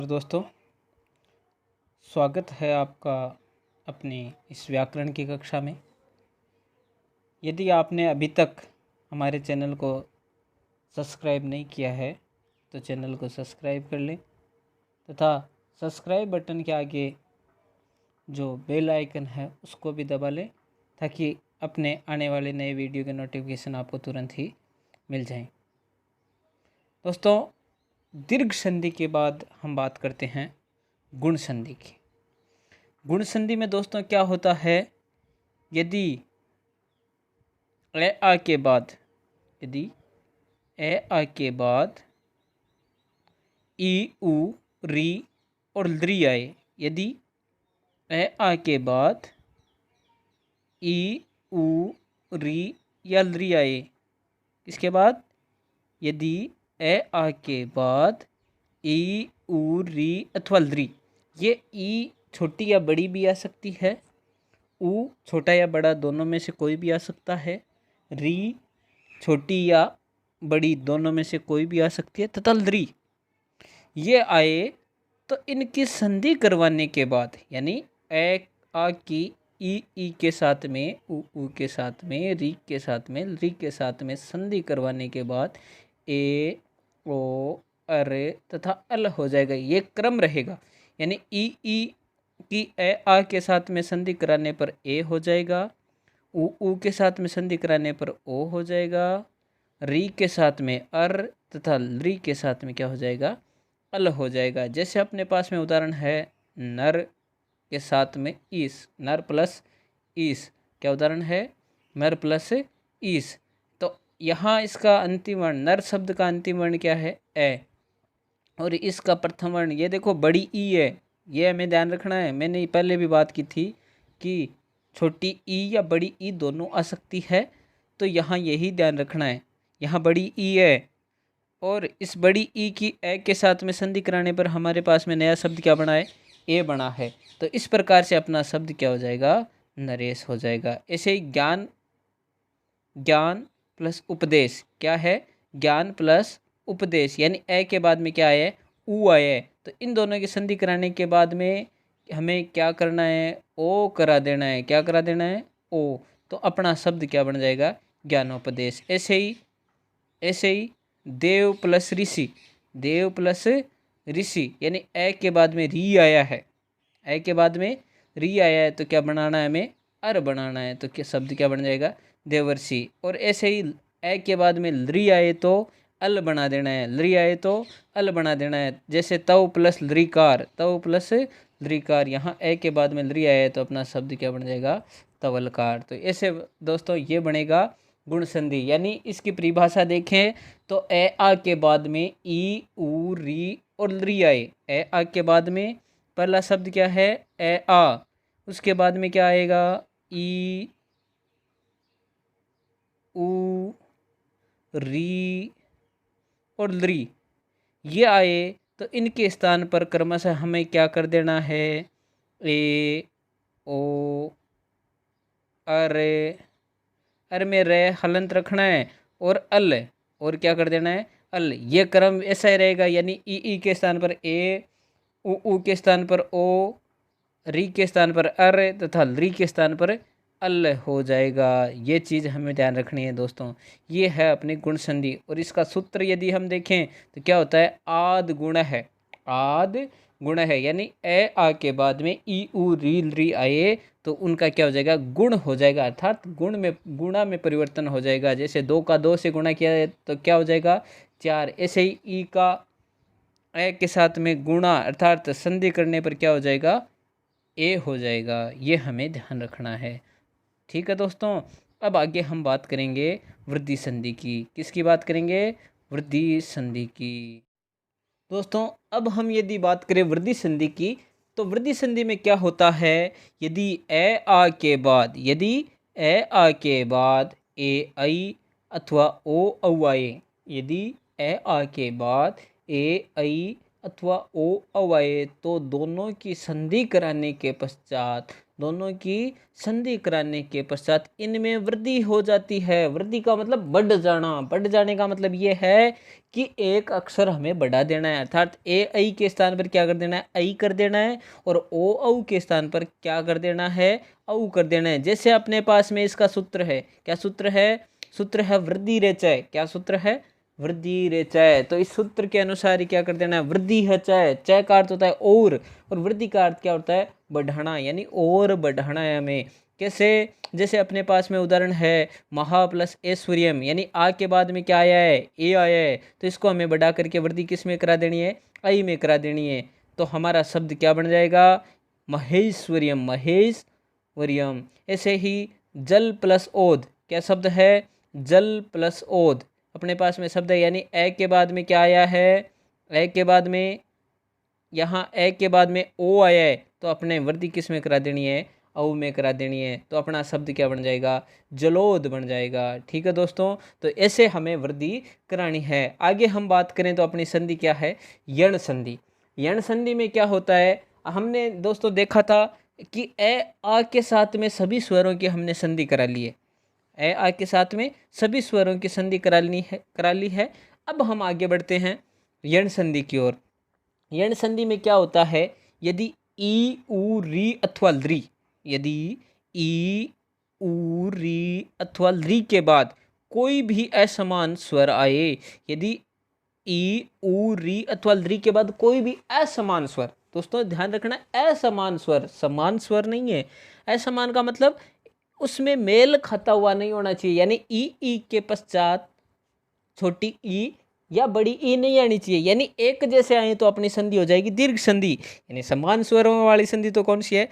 दोस्तों, स्वागत है आपका अपनी इस व्याकरण की कक्षा में। यदि आपने अभी तक हमारे चैनल को सब्सक्राइब नहीं किया है तो चैनल को सब्सक्राइब कर लें तथा सब्सक्राइब बटन के आगे जो बेल आइकन है उसको भी दबा लें ताकि अपने आने वाले नए वीडियो के नोटिफिकेशन आपको तुरंत ही मिल जाएं। दोस्तों, दीर्घ संधि के बाद हम बात करते हैं गुण संधि की। गुण संधि में दोस्तों क्या होता है, यदि ए आ के बाद ई उ री और लृ आए, यदि ए आ के बाद ई उ री या लृ आए, इसके बाद यदि ए आ के बाद ई उ री अथवा लृ, ये ई छोटी या बड़ी भी आ सकती है, उ छोटा या बड़ा दोनों में से कोई भी आ सकता है, री छोटी या बड़ी दोनों में से कोई भी आ सकती है तथा लृ ये आए तो इनकी संधि करवाने के बाद, यानी ए आ की ई के साथ में, उ के साथ में, री के साथ में, लृ के साथ में संधि करवाने के बाद ए ओ अर तथा अल हो जाएगा। ये क्रम रहेगा, यानी ई की ए आ के साथ में संधि कराने पर ए हो जाएगा, उ के साथ में संधि कराने पर ओ हो जाएगा, री के साथ में अर तथा लृ के साथ में क्या हो जाएगा, अल हो जाएगा। जैसे अपने पास में उदाहरण है नर के साथ में ईस, नर प्लस ईस, क्या उदाहरण है, नर प्लस ईस। तो यहाँ इसका अंतिम वर्ण, नर शब्द का अंतिम वर्ण क्या है, ए, और इसका प्रथम वर्ण ये देखो बड़ी ई है, ये हमें ध्यान रखना है। मैंने पहले भी बात की थी कि छोटी ई या बड़ी ई दोनों आ सकती है, तो यहाँ यही ध्यान रखना है। यहाँ बड़ी ई है और इस बड़ी ई की ए के साथ में संधि कराने पर हमारे पास में नया शब्द क्या बना है, ए बना है। तो इस प्रकार से अपना शब्द क्या हो जाएगा, नरेश हो जाएगा। ऐसे ही ज्ञान प्लस उपदेश क्या है, ज्ञान प्लस उपदेश, यानी ए के बाद में क्या है, उ आया है, तो इन दोनों की संधि कराने के बाद में हमें क्या करना है, ओ करा देना है। क्या करा देना है, ओ, तो अपना शब्द क्या बन जाएगा, ज्ञानोपदेश। ऐसे ही देव प्लस ऋषि, देव प्लस ऋषि, यानी ए के बाद में री आया है, ए के बाद में री आया है तो क्या बनाना है, हमें अर बनाना है, तो क्या शब्द क्या बन जाएगा, देवर्षि। और ऐसे ही ए के बाद में लृ आए तो अल बना देना है, लृ आए तो अल बना देना है। जैसे तव प्लस लृकार, तव प्लस लृकार, यहाँ ए के बाद में लृ आया है तो अपना शब्द क्या बन जाएगा, तवलकार। तो ऐसे दोस्तों ये बनेगा गुण संधि। यानी इसकी परिभाषा देखें तो ए आ के बाद में ई उ री और लृ आए, ए आ के बाद में पहला शब्द क्या है, ए आ, उसके बाद में क्या आएगा, ई उ री और लृ ये आए तो इनके स्थान पर क्रमशः हमें क्या कर देना है, ए ओ अर में रे हलंत रखना है और अल, और क्या कर देना है, अल। ये क्रम ऐसा ही रहेगा, यानी ई के स्थान पर ए, उ के स्थान पर ओ, री के स्थान पर अर तथा लृ के स्थान पर अल हो जाएगा। ये चीज़ हमें ध्यान रखनी है दोस्तों। ये है अपनी गुण संधि, और इसका सूत्र यदि हम देखें तो क्या होता है, आद गुण है, आद गुण है, यानी ए आ के बाद में ई उ री लृ आए तो उनका क्या हो जाएगा, गुण हो जाएगा, अर्थात गुणा में परिवर्तन हो जाएगा। जैसे 2 का 2 से गुणा किया तो क्या हो जाएगा, 4। ऐसे ही ई का ए के साथ में गुणा अर्थात संधि करने पर क्या हो जाएगा, ए हो जाएगा। ये हमें ध्यान रखना है। ठीक है दोस्तों, अब आगे हम बात करेंगे वृद्धि संधि की। किसकी बात करेंगे, वृद्धि संधि की। दोस्तों, अब हम यदि बात करें वृद्धि संधि की तो वृद्धि संधि में क्या होता है, यदि ए आ के बाद, ए आई अथवा ओ औ आए, यदि ए आ के बाद ए आई अथवा ओ औ आए तो दोनों की संधि कराने के पश्चात दोनों की संधि कराने के पश्चात इनमें वृद्धि हो जाती है। वृद्धि का मतलब बढ़ जाना। बढ़ जाने का मतलब ये है कि एक अक्षर हमें बढ़ा देना है, अर्थात ए ऐ के स्थान पर क्या कर देना है, ऐ कर देना है, और ओ औ के स्थान पर क्या कर देना है, औ कर देना है। जैसे अपने पास में इसका सूत्र है, क्या सूत्र है, सूत्र है वृद्धि रेचय। क्या सूत्र है, वृद्धि रेचय। तो इस सूत्र के अनुसार ही क्या कर देना है, वृद्धि है चय। चय का अर्थ होता है और वृद्धि का अर्थ क्या होता है, बढ़ाना, यानी और बढ़ाना है हमें। कैसे, जैसे अपने पास में उदाहरण है महा प्लस ऐश्वर्यम, यानी आ के बाद में क्या आया है, ए आया है, तो इसको हमें बढ़ा करके वृद्धि किस में करा देनी है, ऐ में करा देनी है। तो हमारा शब्द क्या बन जाएगा, महेश्वरियम, महेश्वरियम। ऐसे ही जल प्लस ओद, क्या शब्द है, जल प्लस ओद। अपने पास में शब्द है, यानी ए के बाद में क्या आया है, ए के बाद में, यहाँ ए के बाद में ओ आया है, तो अपने वृद्धि किस में करा देनी है, औ में करा देनी है। तो अपना शब्द क्या बन जाएगा, जलोद बन जाएगा। ठीक है दोस्तों, तो ऐसे हमें वृद्धि करानी है। आगे हम बात करें तो अपनी संधि क्या है, यण संधि। यण संधि में क्या होता है, हमने दोस्तों देखा था कि ए आ के साथ में सभी स्वरों की हमने संधि करा ली है। ए आ के साथ में सभी स्वरों की संधि करा ली है। अब हम आगे बढ़ते हैं यण संधि की ओर। यण संधि में क्या होता है, यदि ई उ री अथवा ल्री, यदि ई उ री अथवा ल्री के बाद कोई भी असमान स्वर आए, यदि ई उ री अथवा ल्री के बाद कोई भी असमान स्वर, दोस्तों ध्यान रखना, असमान स्वर, समान स्वर नहीं है। असमान का मतलब उसमें मेल खाता हुआ नहीं होना चाहिए, यानी ई के पश्चात छोटी ई या बड़ी ई नहीं आनी चाहिए, यानी एक जैसे आए तो अपनी संधि हो जाएगी दीर्घ संधि। यानी समान स्वरों वाली संधि तो कौन सी है,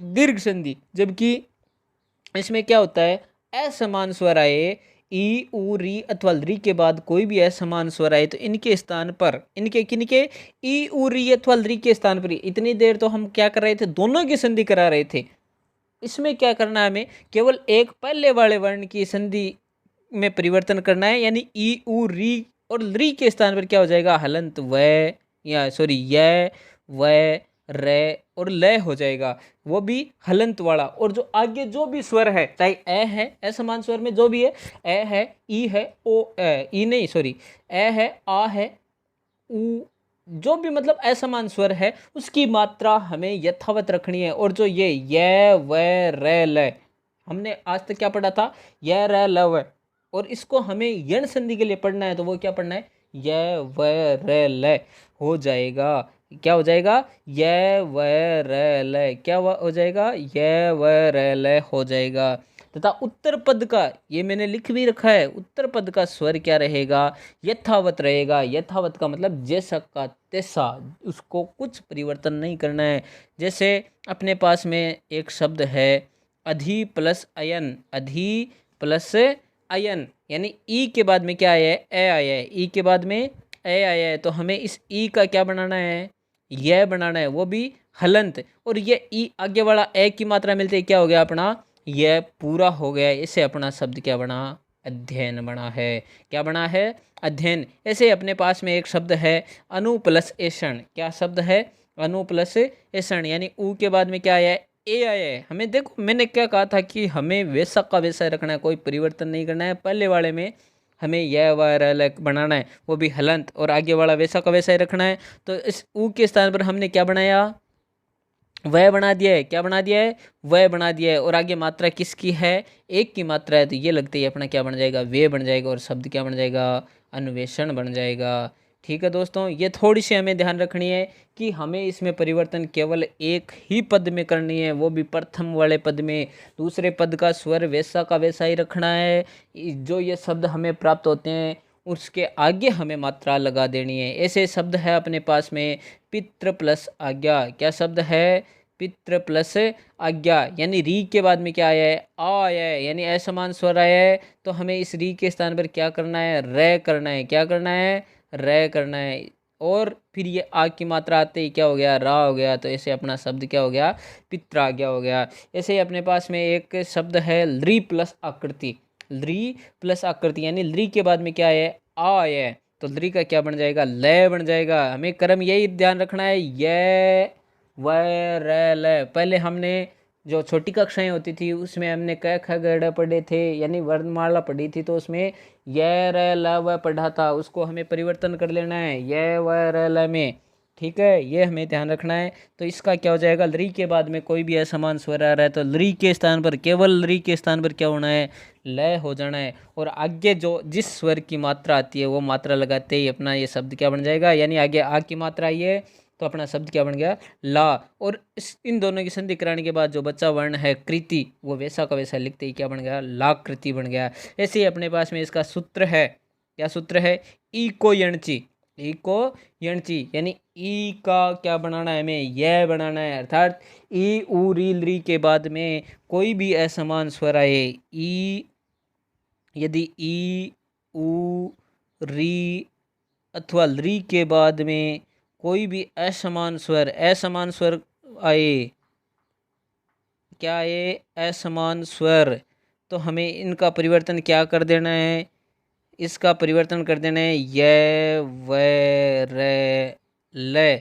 दीर्घ संधि। जबकि इसमें क्या होता है, असमान स्वर आए, ई उ री अथवा री के बाद कोई भी असमान स्वर आए तो इनके स्थान पर, इनके किनके, ई उ री अथवा री के स्थान पर, इतनी देर तो हम क्या कर रहे थे, दोनों की संधि करा रहे थे। इसमें क्या करना है, हमें केवल एक पहले वाले वर्ण की संधि में परिवर्तन करना है, यानी ई उ री और री के स्थान पर क्या हो जाएगा, हलंत व, या सॉरी य व रे और लय हो जाएगा, वो भी हलंत वाला। और जो आगे जो भी स्वर है, चाहे ए है, असमान स्वर में जो भी है, ए है, ई है, ओ ई नहीं सॉरी, ए है, आ है, उ, जो भी मतलब असमान स्वर है उसकी मात्रा हमें यथावत रखनी है। और जो ये व रे ल, हमने आज तक क्या पढ़ा था, य र ल व, और इसको हमें यण संधि के लिए पढ़ना है, तो वो क्या पढ़ना है, य व र ल हो जाएगा। क्या हो जाएगा, य व र ल, क्या हो जाएगा, य व र ल हो जाएगा। तथा उत्तर पद का, ये मैंने लिख भी रखा है, उत्तर पद का स्वर क्या रहेगा, यथावत रहेगा। यथावत का मतलब जैसा का तैसा, उसको कुछ परिवर्तन नहीं करना है। जैसे अपने पास में एक शब्द है अधि प्लस अयन, अधि प्लस अयन, यानी ई के बाद में क्या आया है, ए आया है, ई के बाद में ए आया है, तो हमें इस ई का क्या बनाना है, यह बनाना है, वो भी हलंत। और ये ई आगे वाला ए की मात्रा मिलते क्या हो गया अपना, यह पूरा हो गया। इसे अपना शब्द क्या बना, अध्ययन बना है। क्या बना है, अध्ययन। ऐसे अपने पास में एक शब्द है अनु प्लस ऐषण, क्या शब्द है, अनु प्लस ऐषण, यानी ऊ के बाद में क्या आया है, ए आया है। हमें देखो, मैंने क्या कहा था कि हमें वैसा का वैसा रखना है, कोई परिवर्तन नहीं करना है। पहले वाले में हमें यह व बनाना है, वो भी हलंत, और आगे वाला वैसा का वैसा ही रखना है। तो इस ऊ के स्थान पर हमने क्या बनाया, वह बना दिया है। क्या बना दिया है, वह बना दिया है। और आगे मात्रा किसकी है, एक की मात्रा है, तो ये लगते ही अपना क्या बन जाएगा, वे बन जाएगा, और शब्द क्या बन जाएगा, अन्वेषण बन जाएगा। ठीक है दोस्तों, ये थोड़ी सी हमें ध्यान रखनी है कि हमें इसमें परिवर्तन केवल एक ही पद में करनी है, वो भी प्रथम वाले पद में। दूसरे पद का स्वर वैसा का वैसा ही रखना है। जो ये शब्द हमें प्राप्त होते हैं उसके आगे हमें मात्रा लगा देनी है। ऐसे शब्द है अपने पास में पितृ प्लस आज्ञा, क्या शब्द है, पितृ प्लस आज्ञा, यानी री के बाद में क्या आया है, आ आया है, यानी असमान स्वर आया है, तो हमें इस री के स्थान पर क्या करना है, रे करना है। क्या करना है, रे करना है। और फिर ये आ की मात्रा आते ही क्या हो गया, रा हो गया, तो ऐसे अपना शब्द क्या हो गया, पितृ आज्ञा हो गया। ऐसे ही अपने पास में एक शब्द है ल्री प्लस आकृति, ल्री प्लस आकृति, यानी ल्री के बाद में क्या है, आ आया है, तो ल्री का क्या बन जाएगा, लय बन जाएगा। हमें क्रम यही ध्यान रखना है, ये व र ल। पहले हमने जो छोटी कक्षाएं होती थी उसमें हमने क ख ग घ पढ़े थे, यानी वर्णमाला पढ़ी थी, तो उसमें य र ल व पढ़ा था, उसको हमें परिवर्तन कर लेना है य व र ल में। ठीक है, ये हमें ध्यान रखना है। तो इसका क्या हो जाएगा, लरी के बाद में कोई भी असमान स्वर आ रहा है तो लरी के स्थान पर, केवल लरी के स्थान पर क्या होना है, लय हो जाना है। और आगे जो जिस स्वर की मात्रा आती है वो मात्रा लगाते ही अपना ये शब्द क्या बन जाएगा, यानी आगे आ की मात्रा आई है तो अपना शब्द क्या बन गया, ला। और इन दोनों की संधि कराने के बाद जो बच्चा वर्ण है कृति, वो वैसा का वैसा लिखते ही क्या बन गया, लाकृति बन गया। ऐसे ही अपने पास में इसका सूत्र है, क्या सूत्र है, ई को यणची, ई को यणची, यानी ई का क्या बनाना है, हमें यह बनाना है। अर्थात ई उ री ली के बाद में कोई भी असमान स्वर आए, ई, यदि ई उ री अथवा ली के बाद में कोई भी असमान स्वर आए, क्या आए, असमान स्वर, तो हमें इनका परिवर्तन क्या कर देना है, इसका परिवर्तन कर देना है य व र ल।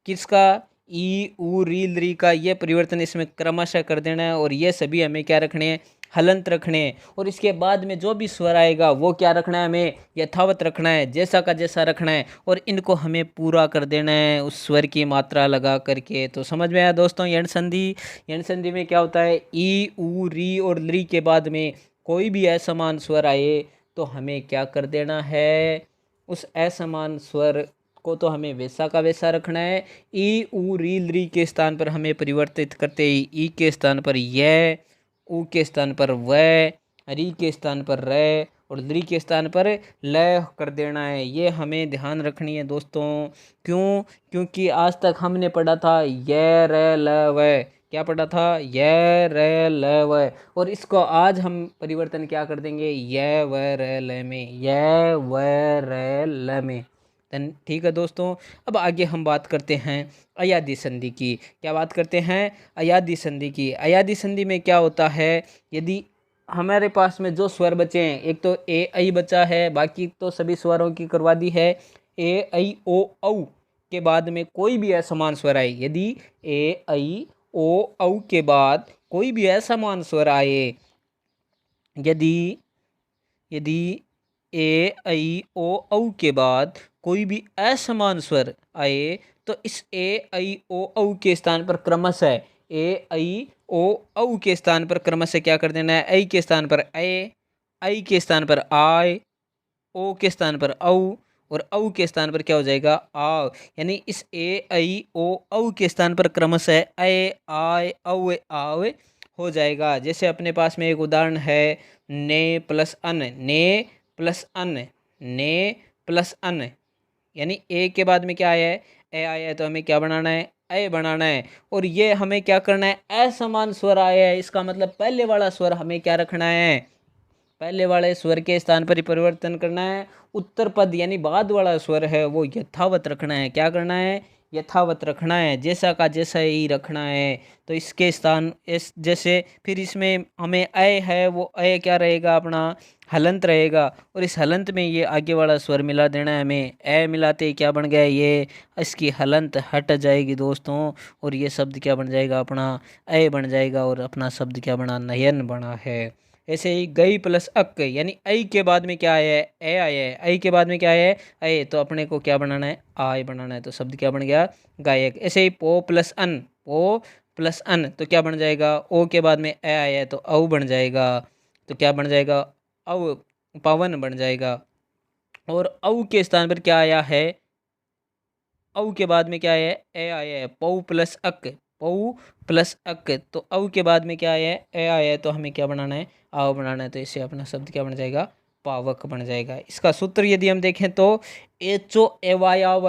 किसका, ई उ री ली का ये परिवर्तन इसमें क्रमशः कर देना है। और ये सभी हमें क्या रखने हैं, हलंत रखने हैं। और इसके बाद में जो भी स्वर आएगा वो क्या रखना है, हमें यथावत रखना है, जैसा का जैसा रखना है। और इनको हमें पूरा कर देना है उस स्वर की मात्रा लगा करके। तो समझ में आया दोस्तों, यण संधि, यण संधि में क्या होता है, ई उ री और ली के बाद में कोई भी असमान स्वर आए तो हमें क्या कर देना है, उस असमान स्वर को तो हमें वैसा का वैसा रखना है। ई उ री ली के स्थान पर हमें परिवर्तित करते ही ई के स्थान पर य, उ के स्थान पर व, री के स्थान पर र और ली के स्थान पर ल कर देना है। ये हमें ध्यान रखनी है दोस्तों। क्यों, क्योंकि आज तक हमने पढ़ा था य र ल व, क्या पढ़ा था, य र ल व, और इसको आज हम परिवर्तन क्या कर देंगे, य व र ल में, य व र ल में। ठीक है दोस्तों, अब आगे हम बात करते हैं अयादी संधि की। क्या बात करते हैं, अयादी संधि की। अयादी संधि में क्या होता है, यदि हमारे पास में जो स्वर बचे हैं, एक तो ए ऐ बचा है, बाकी तो सभी स्वरों की करवा दी है। ए ऐ ओ औ के बाद में कोई भी असमान स्वर आए, यदि ए ऐ ओ औ के बाद कोई भी असमान स्वर आए, यदि यदि ए ऐ ओ औ के बाद कोई भी असमान स्वर आए तो इस ए ऐ ओ औ के स्थान पर क्रमशः ए ऐ ओ औ के स्थान पर क्रमशः क्या कर देना है, ऐ के स्थान पर ऐ के स्थान पर आय, ओ के स्थान पर औ और औ के स्थान पर क्या हो जाएगा, आ। यानी इस ए ऐ ओ औ के स्थान पर क्रमशः ए आय औ आव हो जाएगा। जैसे अपने पास में एक उदाहरण है, ने प्लस अन, ने प्लस अन, ने प्लस अन, यानी ए के बाद में क्या आया है, ए आया है, तो हमें क्या बनाना है, ए बनाना है। और ये हमें क्या करना है, असमान स्वर आया है, इसका मतलब पहले वाला स्वर हमें क्या रखना है, पहले वाले स्वर के स्थान पर ही परिवर्तन करना है। उत्तर पद यानी बाद वाला स्वर है वो यथावत रखना है, क्या करना है, यथावत रखना है, जैसा का जैसा ही रखना है। तो इसके स्थान इस जैसे फिर इसमें हमें अय है, वो अय क्या रहेगा, अपना हलंत रहेगा। और इस हलंत में ये आगे वाला स्वर मिला देना है हमें, ए मिलाते ही क्या बन गया, ये इसकी हलंत हट जाएगी दोस्तों, और ये शब्द क्या बन जाएगा, अपना अय बन जाएगा, और अपना शब्द क्या बना, नयन बना है। ऐसे ही गई प्लस अक, यानी ऐ के बाद में क्या आया है, ए आया है, ऐ के बाद में क्या आया है, ऐ, तो अपने को क्या बनाना है, आय बनाना है, तो शब्द क्या बन गया, गायक। ऐसे ही पो प्लस अन, पो प्लस अन, तो क्या बन जाएगा, ओ के बाद में ए आया है तो औ बन जाएगा, तो क्या बन जाएगा, औ, पवन बन जाएगा। और औ के स्थान पर क्या आया है, औ के बाद में क्या आया है, ए आया है, पौ प्लस अक, पौ प्लस अक, तो औ के बाद में क्या आया है, ए आया है, तो हमें क्या बनाना है, आओ बनाना है। तो इससे अपना शब्द क्या बन जाएगा, पावक बन जाएगा। इसका सूत्र यदि हम देखें तो एचो एवायाव,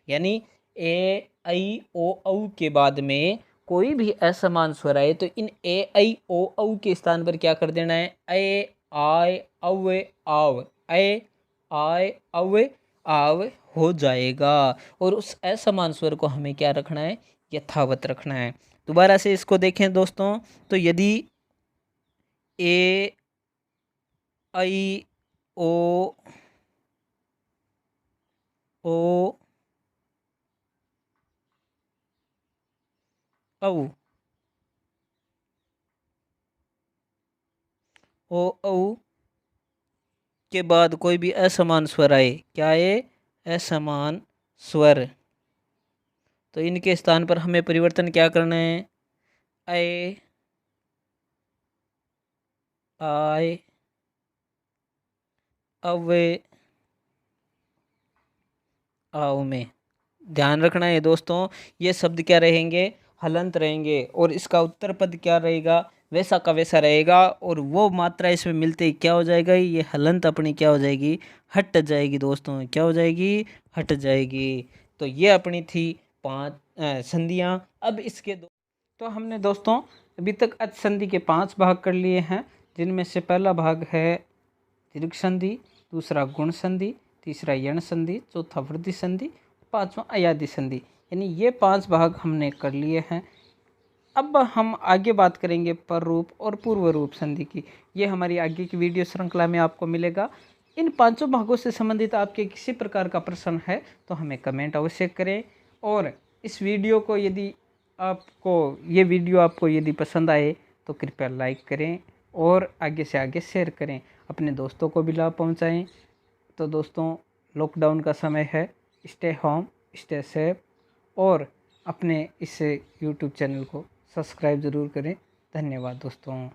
यानी ए ऐ ओ औ के बाद में कोई भी असमान स्वर आए तो इन ए ऐ ओ औ के स्थान पर क्या कर देना है, ए आय औ आव, ए आय औ आव हो जाएगा। और उस असमान स्वर को हमें क्या रखना है, यथावत रखना है। दोबारा से इसको देखें दोस्तों, तो यदि ए ऐ ओ ओ औ। ओ औ के बाद कोई भी असमान स्वर आए, क्या आए? असमान स्वर। तो इनके स्थान पर हमें परिवर्तन क्या करना है? अय, आय, अवे, आओ में ध्यान रखना है दोस्तों। ये शब्द क्या रहेंगे? हलंत रहेंगे। और इसका उत्तर पद क्या रहेगा? वैसा का वैसा रहेगा। और वो मात्रा इसमें मिलते ही क्या हो जाएगा? ये हलंत अपनी क्या हो जाएगी? हट जाएगी दोस्तों। क्या हो जाएगी? हट जाएगी। तो ये अपनी थी 5 संधियां। अब इसके तो हमने दोस्तों अभी तक अच संधि के 5 भाग कर लिए हैं, जिनमें से पहला भाग है दीर्घ संधि, दूसरा गुण संधि, तीसरा यण संधि, चौथा वृद्धि संधि, पांचवा अयादि संधि। यानी ये 5 भाग हमने कर लिए हैं। अब हम आगे बात करेंगे पर रूप और पूर्व रूप संधि की। ये हमारी आगे की वीडियो श्रृंखला में आपको मिलेगा। इन 5 भागों से संबंधित आपके किसी प्रकार का प्रश्न है तो हमें कमेंट अवश्य करें। और इस वीडियो को यदि आपको यदि पसंद आए तो कृपया लाइक करें और आगे से आगे शेयर करें, अपने दोस्तों को भी लाभ पहुंचाएं। तो दोस्तों, लॉकडाउन का समय है, स्टे होम, स्टे सेफ। और अपने इस यूट्यूब चैनल को सब्सक्राइब ज़रूर करें। धन्यवाद दोस्तों।